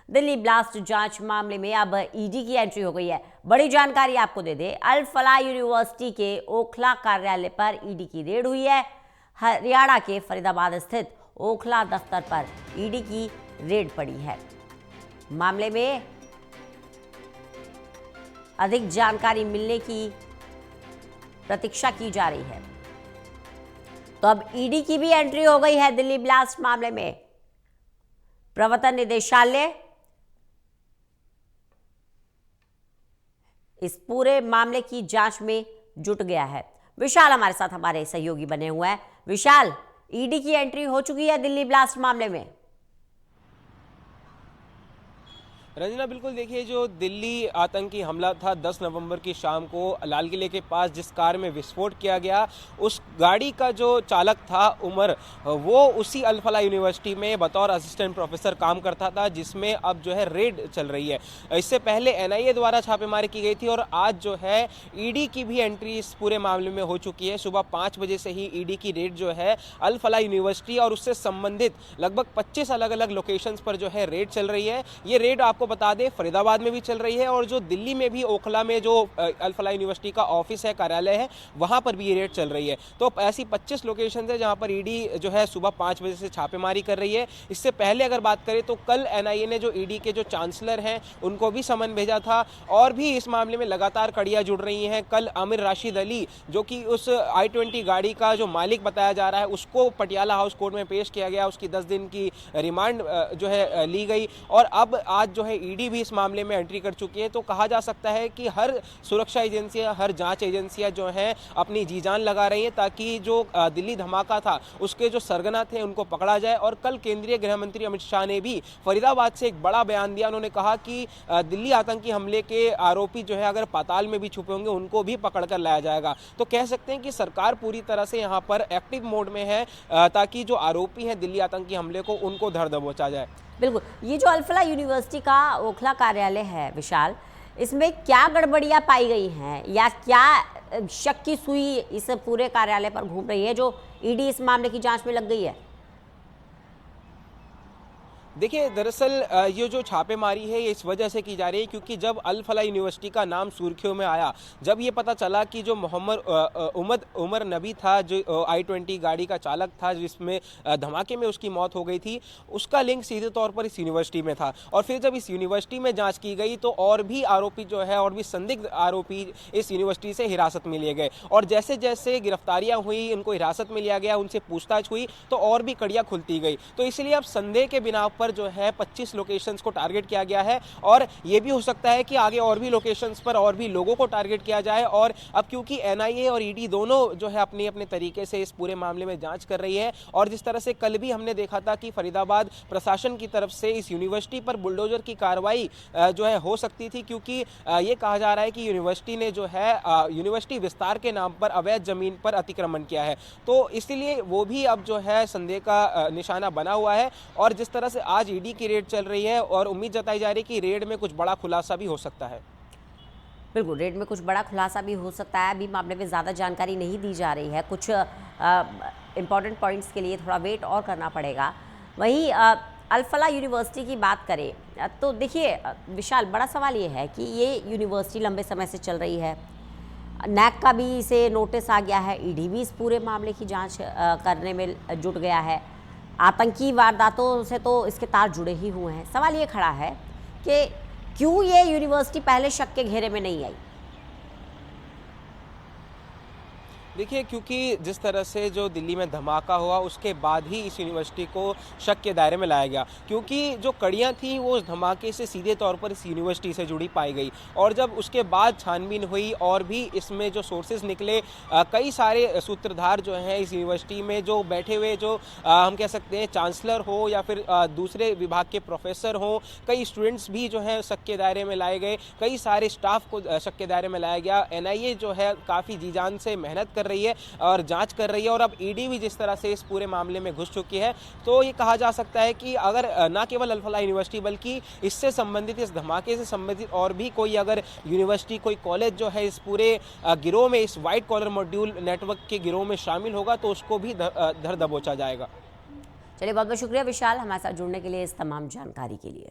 Delhi blast जांच मामले में अब ईडी की एंट्री हो गई है। बड़ी जानकारी आपको दे दे, अल फलाह यूनिवर्सिटी के ओखला कार्यालय पर ईडी की रेड हुई है। हरियाणा के फरीदाबाद स्थित ओखला दफ्तर पर ईडी की रेड पड़ी है। मामले में अधिक जानकारी मिलने की प्रतीक्षा की जा रही है। तो अब ईडी की भी एंट्री हो गई है दिल्ली ब्लास्ट मामले में। प्रवर्तन निदेशालय इस पूरे मामले की जांच में जुट गया है। विशाल हमारे साथ हमारे सहयोगी बने हुए हैं। विशाल, ईडी की एंट्री हो चुकी है दिल्ली ब्लास्ट मामले में। रंजना, बिल्कुल देखिए, जो दिल्ली आतंकी हमला था 10 नवंबर की शाम को लाल किले के पास जिस कार में विस्फोट किया गया, उस गाड़ी का जो चालक था उमर, वो उसी अल फलाह यूनिवर्सिटी में बतौर असिस्टेंट प्रोफेसर काम करता था, जिसमें अब जो है रेड चल रही है। इससे पहले एनआईए द्वारा छापेमारी की गई थी और आज जो है ईडी की भी एंट्री इस पूरे मामले में हो चुकी है। सुबह 5 बजे से ही ईडी की रेड जो है अल फलाह यूनिवर्सिटी और उससे संबंधित लगभग 25 अलग अलग लोकेशंस पर जो है रेड चल रही है। ये रेड आपको बता दें फरीदाबाद में भी चल रही है और जो दिल्ली में भी ओखला में जो अल फलाह यूनिवर्सिटी का ऑफिस है, कार्यालय है, वहां पर भी ये रेड चल रही है। तो ऐसी 25 लोकेशन है जहां पर ईडी जो है सुबह 5 बजे से छापेमारी कर रही है। इससे पहले अगर बात करें तो कल एनआईए ने जो ईडी के जो चांसलर हैं उनको भी समन भेजा था और भी इस मामले में लगातार कड़ियां जुड़ रही हैं। कल आमिर राशिद अली, जो कि उस i20 गाड़ी का जो मालिक बताया जा रहा है, उसको पटियाला हाउस कोर्ट में पेश किया गया। उसकी 10 दिन की रिमांड जो है ली गई और अब आज जो है ईडी भी इस मामले में एंट्री कर चुकी है। तो कहा जा सकता है कि हर सुरक्षा एजेंसियां, हर जांच एजेंसियां जो हैं अपनी जी जान लगा रही हैं ताकि जो दिल्ली धमाका था उसके जो सरगना थे उनको पकड़ा जाए। और कल केंद्रीय गृह मंत्री अमित शाह ने भी फरीदाबाद से एक बड़ा बयान दिया। उन्होंने कहा कि दिल्ली आतंकी हमले के आरोपी जो है अगर पाताल में भी छुपे होंगे उनको भी पकड़कर लाया जाएगा। तो कह सकते हैं कि सरकार पूरी तरह से यहाँ पर एक्टिव मोड में है ताकि जो आरोपी हैं दिल्ली आतंकी हमले को, उनको धर दबोचा जाए। बिल्कुल, ये जो अल फलाह यूनिवर्सिटी का ओखला कार्यालय है विशाल, इसमें क्या गड़बड़ियां पाई गई हैं या क्या शक की सुई इस पूरे कार्यालय पर घूम रही है जो ईडी इस मामले की जांच में लग गई है? देखिए, दरअसल ये जो छापेमारी है ये इस वजह से की जा रही है क्योंकि जब अल फलाह यूनिवर्सिटी का नाम सुर्खियों में आया, जब ये पता चला कि जो मोहम्मद उमर नबी था, जो i20 गाड़ी का चालक था जिसमें धमाके में उसकी मौत हो गई थी, उसका लिंक सीधे तौर पर इस यूनिवर्सिटी में था। और फिर जब इस यूनिवर्सिटी में जाँच की गई तो और भी आरोपी जो है, और भी संदिग्ध आरोपी इस यूनिवर्सिटी से हिरासत में लिए गए और जैसे जैसे गिरफ्तारियाँ हुई, इनको हिरासत में लिया गया, उनसे पूछताछ हुई तो और भी कड़ियाँ खुलती गई। तो इसलिए अब संदेह के बिना पर जो है 25 लोकेशंस को टारगेट किया गया है और ये भी हो सकता है कि आगे और भी लोकेशंस पर और भी लोगों को टारगेट किया जाए। और अब क्योंकि एनआईए और ईडी दोनों जो है अपने अपने तरीके से इस पूरे मामले में जांच कर रही है और जिस तरह से कल भी हमने देखा था कि फरीदाबाद प्रशासन की तरफ से इस यूनिवर्सिटी पर बुलडोजर की कार्रवाई जो है हो सकती थी क्योंकि ये कहा जा रहा है कि यूनिवर्सिटी ने जो है यूनिवर्सिटी विस्तार के नाम पर अवैध जमीन पर अतिक्रमण किया है। तो इसलिए वो भी अब जो है संदेह का निशाना बना हुआ है और जिस तरह से आज ईडी की रेड चल रही है और उम्मीद जताई जा रही है कि रेड में कुछ बड़ा खुलासा भी हो सकता है। बिल्कुल, रेड में कुछ बड़ा खुलासा भी हो सकता है। अभी मामले में ज़्यादा जानकारी नहीं दी जा रही है, कुछ इंपॉर्टेंट पॉइंट्स के लिए थोड़ा वेट और करना पड़ेगा। वहीं अल फलाह यूनिवर्सिटी की बात करें तो देखिए विशाल, बड़ा सवाल ये है कि ये यूनिवर्सिटी लंबे समय से चल रही है, नैक का भी इसे नोटिस आ गया है, ईडी भी इस पूरे मामले की जांच करने में जुट गया है, आतंकी वारदातों से तो इसके तार जुड़े ही हुए हैं। सवाल ये खड़ा है कि क्यों ये यूनिवर्सिटी पहले शक के घेरे में नहीं आई? देखिए, क्योंकि जिस तरह से जो दिल्ली में धमाका हुआ उसके बाद ही इस यूनिवर्सिटी को शक के दायरे में लाया गया क्योंकि जो कड़ियाँ थीं वो उस धमाके से सीधे तौर पर इस यूनिवर्सिटी से जुड़ी पाई गई और जब उसके बाद छानबीन हुई और भी इसमें जो सोर्सेज निकले, कई सारे सूत्रधार जो हैं इस यूनिवर्सिटी में जो बैठे हुए, जो हम कह सकते हैं चांसलर हो या फिर दूसरे विभाग के प्रोफेसर हों, कई स्टूडेंट्स भी जो है शक के दायरे में लाए गए, कई सारे स्टाफ को शक के दायरे में लाया गया। एनआईए जो है काफ़ी जी जान से मेहनत कर रही है और जांच कर रही है और अब ईडी भी जिस तरह से इस पूरे मामले में घुस चुकी है तो ये कहा जा सकता है कि अगर ना केवल अल फलाह यूनिवर्सिटी बल्कि इससे संबंधित, इस धमाके से संबंधित और भी कोई अगर यूनिवर्सिटी, कोई कॉलेज जो है इस पूरे गिरोह में, इस वाइट कॉलर मॉड्यूल नेटवर्क के गिरोह में शामिल होगा तो उसको भी धर दबोचा जाएगा। चलिए, बहुत बहुत शुक्रिया विशाल हमारे साथ जुड़ने के लिए, इस तमाम जानकारी के लिए।